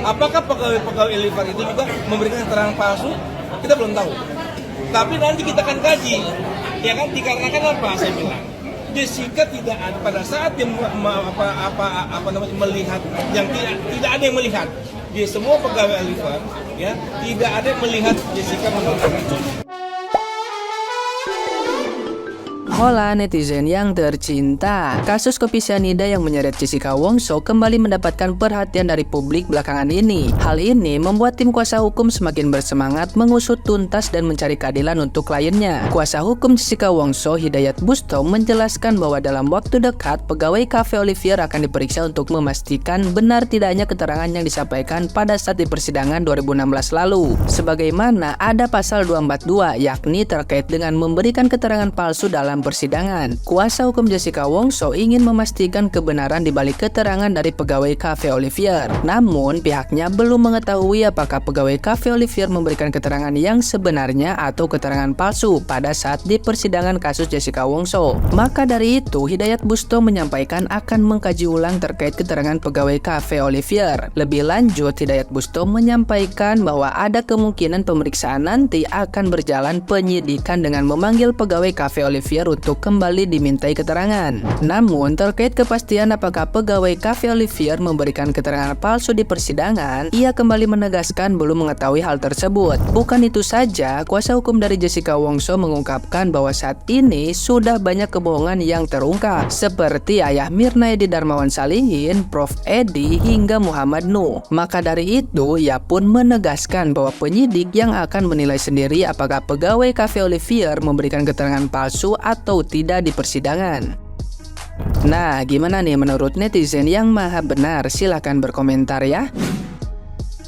Apakah pegawai Oliver itu juga memberikan keterangan palsu? Kita belum tahu. Tapi nanti kita akan kaji, ya kan? Dikarenakan apa? Saya bilang, Jessica tidak ada pada saat dia melihat yang tidak ada yang melihat. Di semua pegawai Oliver, ya tidak ada yang melihat Jessica menggunakan racun. Hola netizen yang tercinta, kasus kopi sianida yang menyeret Jessica Wongso kembali mendapatkan perhatian dari publik belakangan ini. Hal ini membuat tim kuasa hukum semakin bersemangat mengusut tuntas dan mencari keadilan untuk kliennya. Kuasa hukum Jessica Wongso, Hidayat Bustom, menjelaskan bahwa dalam waktu dekat pegawai Cafe Olivier akan diperiksa untuk memastikan benar tidaknya keterangan yang disampaikan pada saat di persidangan 2016 lalu. Sebagaimana ada pasal 242, yakni terkait dengan memberikan keterangan palsu dalam persidangan. Kuasa hukum Jessica Wongso ingin memastikan kebenaran di balik keterangan dari pegawai Cafe Olivier. Namun, pihaknya belum mengetahui apakah pegawai Cafe Olivier memberikan keterangan yang sebenarnya atau keterangan palsu pada saat di persidangan kasus Jessica Wongso. Maka dari itu, Hidayat Bustom menyampaikan akan mengkaji ulang terkait keterangan pegawai Cafe Olivier. Lebih lanjut, Hidayat Bustom menyampaikan bahwa ada kemungkinan pemeriksaan nanti akan berjalan penyidikan dengan memanggil pegawai Cafe Olivier untuk kembali dimintai keterangan. Namun terkait kepastian apakah pegawai Cafe Olivier memberikan keterangan palsu di persidangan, ia kembali menegaskan belum mengetahui hal tersebut. Bukan itu saja, kuasa hukum dari Jessica Wongso mengungkapkan bahwa saat ini sudah banyak kebohongan yang terungkap, seperti ayah Mirna Edi Darmawan Salihin, Prof Edi, hingga Muhammad Nuh. Maka dari itu, ia pun menegaskan bahwa penyidik yang akan menilai sendiri apakah pegawai Cafe Olivier memberikan keterangan palsu atau tidak di persidangan. Nah, gimana nih menurut netizen yang maha benar? Silahkan berkomentar ya.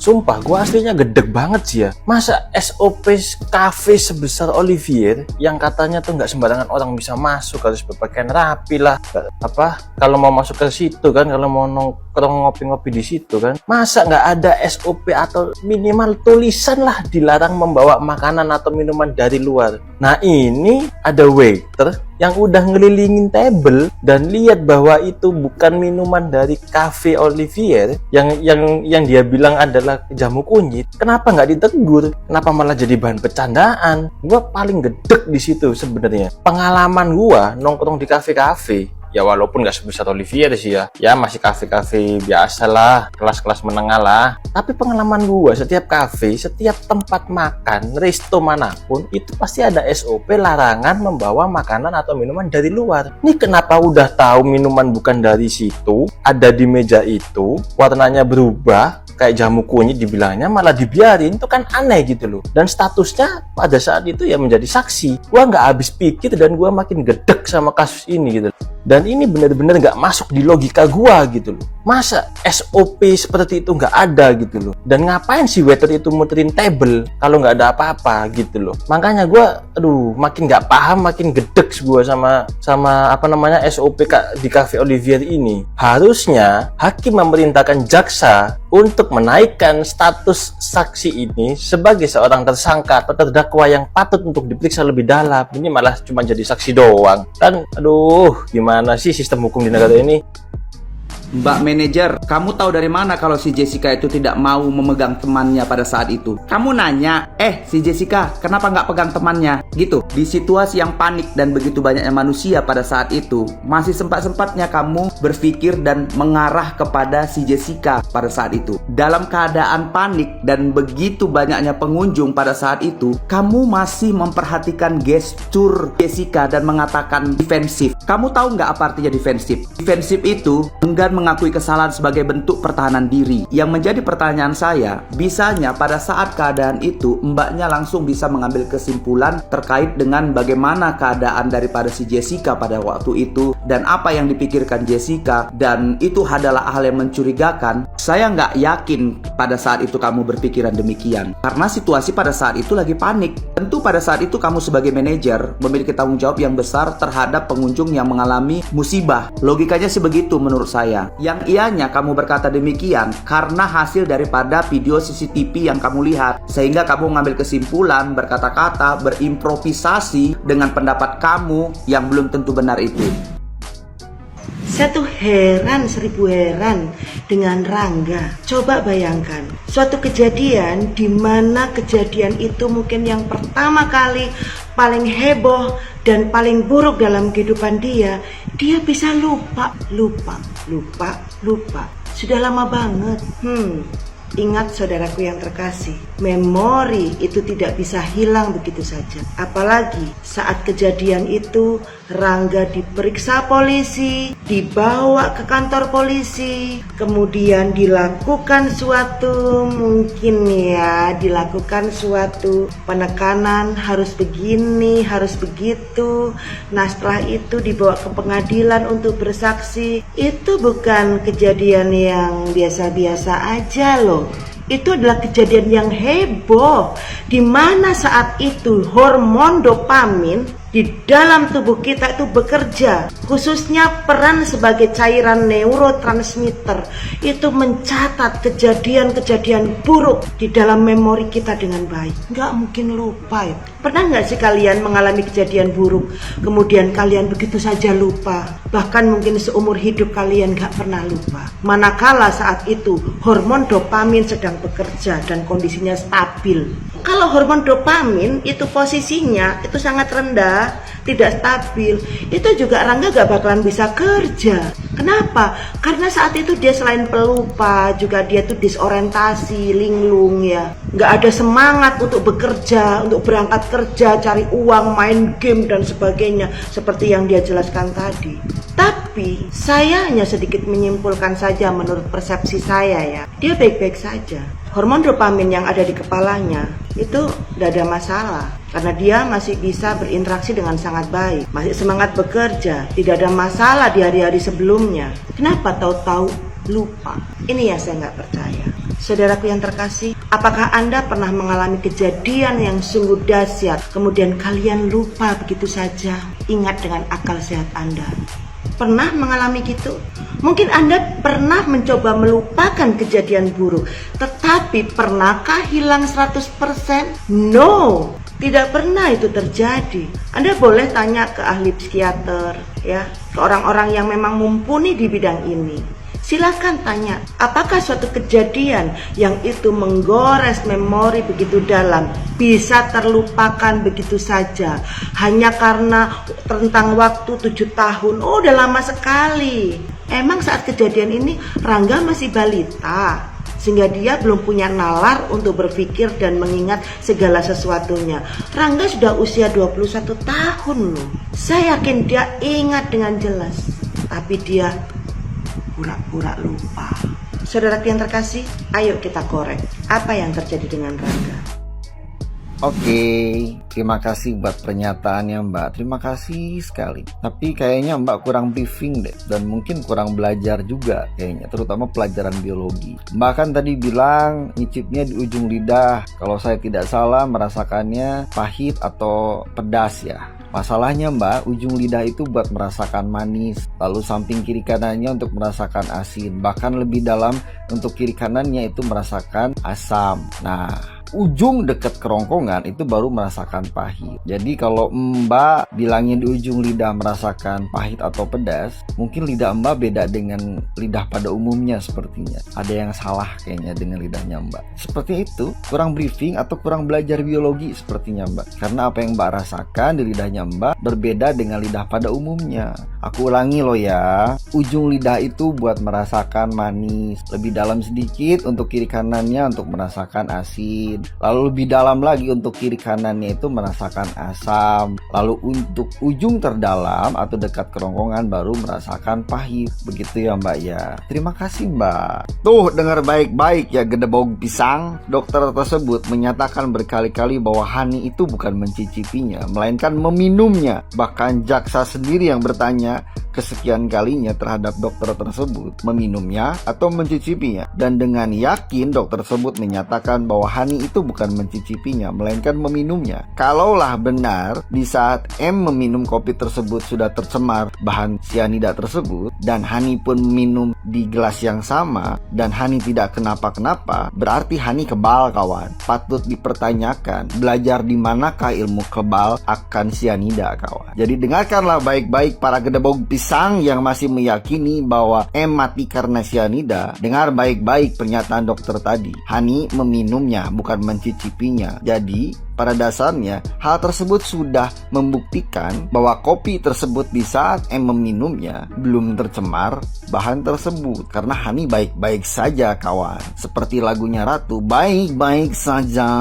Sumpah, gue aslinya gedeg banget sih ya. Masa SOP cafe sebesar Olivier yang katanya tuh nggak sembarangan orang bisa masuk, harus berpakaian rapi lah. Kalau mau masuk ke situ kan, kalau mau nongkrong ngopi-ngopi di situ kan, masa nggak ada SOP atau minimal tulisan lah dilarang membawa makanan atau minuman dari luar. Nah ini ada waiter yang udah ngelilingin table dan lihat bahwa itu bukan minuman dari Cafe Olivier yang dia bilang adalah jamu kunyit. Kenapa nggak ditegur? Kenapa malah jadi bahan bercandaan? Gua paling gedek di situ sebenarnya. Pengalaman gua nongkrong di kafe-kafe, ya walaupun nggak sebesar Olivier sih ya masih kafe-kafe biasa lah, kelas-kelas menengah lah. Tapi pengalaman gua setiap kafe, setiap tempat makan, resto manapun itu pasti ada SOP larangan membawa makanan atau minuman dari luar. Ini kenapa udah tahu minuman bukan dari situ, ada di meja itu, warnanya berubah kayak jamu kunyit dibilangnya, malah dibiarin, itu kan aneh gitu loh. Dan statusnya pada saat itu ya menjadi saksi. Gua nggak habis pikir dan gua makin gedek sama kasus ini gitu loh. Dan ini benar-benar nggak masuk di logika gua gitu loh. Masa SOP seperti itu nggak ada gitu loh. Dan ngapain si waiter itu muterin table kalau nggak ada apa-apa gitu loh. Makanya gua makin nggak paham, makin gedek gua sama SOP di Cafe Olivier ini. Harusnya hakim memerintahkan jaksa untuk menaikkan status saksi ini sebagai seorang tersangka atau terdakwa yang patut untuk diperiksa lebih dalam. Ini malah cuma jadi saksi doang. Kan gimana sih sistem hukum di negara ini? Mbak manajer, kamu tahu dari mana kalau si Jessica itu tidak mau memegang temannya pada saat itu? Kamu nanya, si Jessica, kenapa nggak pegang temannya? Gitu. Di situasi yang panik dan begitu banyaknya manusia pada saat itu, masih sempat-sempatnya kamu berpikir dan mengarah kepada si Jessica pada saat itu. Dalam keadaan panik dan begitu banyaknya pengunjung pada saat itu, kamu masih memperhatikan gestur Jessica dan mengatakan defensif. Kamu tahu nggak apa artinya defensif? Defensif itu enggan mengakui kesalahan sebagai bentuk pertahanan diri. Yang menjadi pertanyaan saya, bisanya pada saat keadaan itu mbaknya langsung bisa mengambil kesimpulan terkait dengan bagaimana keadaan daripada si Jessica pada waktu itu dan apa yang dipikirkan Jessica, dan itu adalah hal yang mencurigakan. Saya nggak yakin pada saat itu kamu berpikiran demikian karena situasi pada saat itu lagi panik. Tentu pada saat itu kamu sebagai manajer memiliki tanggung jawab yang besar terhadap pengunjung yang mengalami musibah. Logikanya sebegitu menurut saya. Yang ianya kamu berkata demikian karena hasil daripada video CCTV yang kamu lihat, sehingga kamu mengambil kesimpulan, berkata-kata, berimprovisasi dengan pendapat kamu yang belum tentu benar itu. Saya tuh heran 1000 heran dengan Rangga. Coba bayangkan, suatu kejadian di mana kejadian itu mungkin yang pertama kali paling heboh dan paling buruk dalam kehidupan dia bisa lupa. Sudah lama banget. Ingat saudaraku yang terkasih, memori itu tidak bisa hilang begitu saja. Apalagi saat kejadian itu Rangga diperiksa polisi, dibawa ke kantor polisi, kemudian dilakukan suatu penekanan, harus begini, harus begitu. Nah setelah itu dibawa ke pengadilan untuk bersaksi. Itu bukan kejadian yang biasa-biasa aja loh. Itu adalah kejadian yang heboh, di mana saat itu hormon dopamin di dalam tubuh kita itu bekerja, khususnya peran sebagai cairan neurotransmitter itu mencatat kejadian-kejadian buruk di dalam memori kita dengan baik. Nggak mungkin lupa ya. Pernah nggak sih kalian mengalami kejadian buruk, kemudian kalian begitu saja lupa, bahkan mungkin seumur hidup kalian nggak pernah lupa. Manakala saat itu hormon dopamin sedang bekerja dan kondisinya stabil. Kalau hormon dopamin itu posisinya itu sangat rendah, tidak stabil, itu juga Rangga gak bakalan bisa kerja. Kenapa? Karena saat itu dia selain pelupa, juga dia tuh disorientasi, linglung ya. Gak ada semangat untuk bekerja, untuk berangkat kerja, cari uang, main game dan sebagainya, seperti yang dia jelaskan tadi. Tapi saya hanya sedikit menyimpulkan saja menurut persepsi saya ya, dia baik-baik saja. Hormon dopamin yang ada di kepalanya itu tidak ada masalah, karena dia masih bisa berinteraksi dengan sangat baik, masih semangat bekerja, tidak ada masalah di hari-hari sebelumnya. Kenapa tahu-tahu lupa? Ini yang saya nggak percaya. Saudaraku yang terkasih, apakah Anda pernah mengalami kejadian yang sungguh dahsyat, kemudian kalian lupa begitu saja? Ingat dengan akal sehat Anda. Pernah mengalami gitu? Mungkin Anda pernah mencoba melupakan kejadian buruk, tetapi pernahkah hilang 100%? No, tidak pernah itu terjadi. Anda boleh tanya ke ahli psikiater, ya, ke orang-orang yang memang mumpuni di bidang ini. Silakan tanya, apakah suatu kejadian yang itu menggores memori begitu dalam bisa terlupakan begitu saja hanya karena rentang waktu 7 tahun? Oh, udah lama sekali. Emang saat kejadian ini Rangga masih balita, sehingga dia belum punya nalar untuk berpikir dan mengingat segala sesuatunya. Rangga sudah usia 21 tahun loh. Saya yakin dia ingat dengan jelas, tapi dia pura-pura lupa. Saudara yang terkasih, ayo kita korek apa yang terjadi dengan Rangga. Oke, terima kasih buat pernyataannya Mbak. Terima kasih sekali. Tapi kayaknya Mbak kurang briefing deh, dan mungkin kurang belajar juga kayaknya, terutama pelajaran biologi. Mbak kan tadi bilang nyicipnya di ujung lidah. Kalau saya tidak salah merasakannya pahit atau pedas ya. Masalahnya Mbak, ujung lidah itu buat merasakan manis, lalu samping kiri kanannya untuk merasakan asin, bahkan lebih dalam untuk kiri kanannya itu merasakan asam. Nah, ujung dekat kerongkongan itu baru merasakan pahit. Jadi kalau Mbak bilangin di ujung lidah merasakan pahit atau pedas, mungkin lidah Mbak beda dengan lidah pada umumnya sepertinya. Ada yang salah kayaknya dengan lidahnya Mbak. Seperti itu, kurang briefing atau kurang belajar biologi sepertinya Mbak. Karena apa yang Mbak rasakan di lidahnya Mbak berbeda dengan lidah pada umumnya. Aku ulangi loh ya, ujung lidah itu buat merasakan manis, lebih dalam sedikit untuk kiri kanannya untuk merasakan asin, lalu lebih dalam lagi untuk kiri kanannya itu merasakan asam, lalu untuk ujung terdalam atau dekat kerongkongan baru merasakan pahit. Begitu ya Mbak ya. Terima kasih Mbak. Tuh dengar baik-baik ya gedebog pisang. Dokter tersebut menyatakan berkali-kali bahwa honey itu bukan mencicipinya, melainkan meminumnya. Bahkan jaksa sendiri yang bertanya kesekian kalinya terhadap dokter tersebut, meminumnya atau mencicipinya. Dan dengan yakin dokter tersebut menyatakan bahwa honey itu bukan mencicipinya, melainkan meminumnya. Kalaulah benar di saat M meminum kopi tersebut sudah tercemar bahan sianida tersebut, dan Hani pun minum di gelas yang sama, dan Hani tidak kenapa-kenapa, berarti Hani kebal, kawan. Patut dipertanyakan, belajar di manakah ilmu kebal akan sianida, kawan. Jadi dengarkanlah baik-baik para gedebog pisang yang masih meyakini bahwa M mati karena sianida. Dengar baik-baik pernyataan dokter tadi. Hani meminumnya, bukan mencicipinya. Jadi pada dasarnya, hal tersebut sudah membuktikan bahwa kopi tersebut di saat M meminumnya belum tercemar bahan tersebut. Karena Hani baik-baik saja, kawan. Seperti lagunya Ratu, baik-baik saja.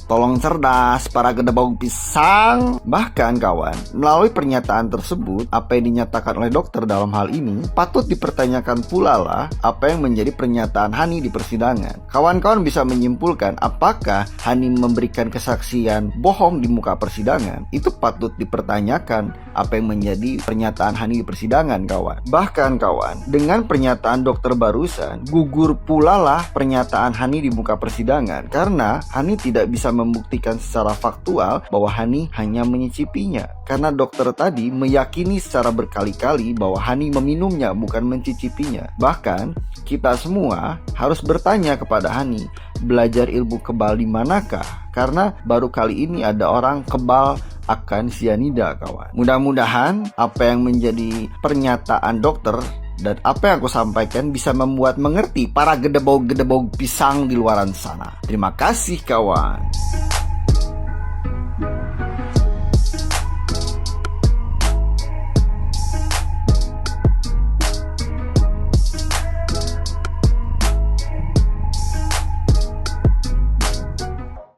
Tolong cerdas para gedebog pisang. Bahkan, kawan, melalui pernyataan tersebut, apa yang dinyatakan oleh dokter dalam hal ini patut dipertanyakan pula lah apa yang menjadi pernyataan Hani di persidangan. Kawan-kawan bisa menyimpulkan apakah Hani memberikan kesaksian bohong di muka persidangan. Itu patut dipertanyakan apa yang menjadi pernyataan Hani di persidangan, kawan. Bahkan, kawan, dengan pernyataan dokter barusan, gugur pula lah pernyataan Hani di muka persidangan, karena Hani tidak bisa membuktikan secara faktual bahwa Hani hanya menyicipinya. Karena dokter tadi meyakini secara berkali-kali bahwa Hani meminumnya, bukan mencicipinya. Bahkan kita semua harus bertanya kepada Hani, belajar ilmu kebal di manakah? Karena baru kali ini ada orang kebal akan sianida, kawan. Mudah-mudahan apa yang menjadi pernyataan dokter dan apa yang aku sampaikan bisa membuat mengerti para gedebog-gedebog pisang di luaran sana. Terima kasih, kawan.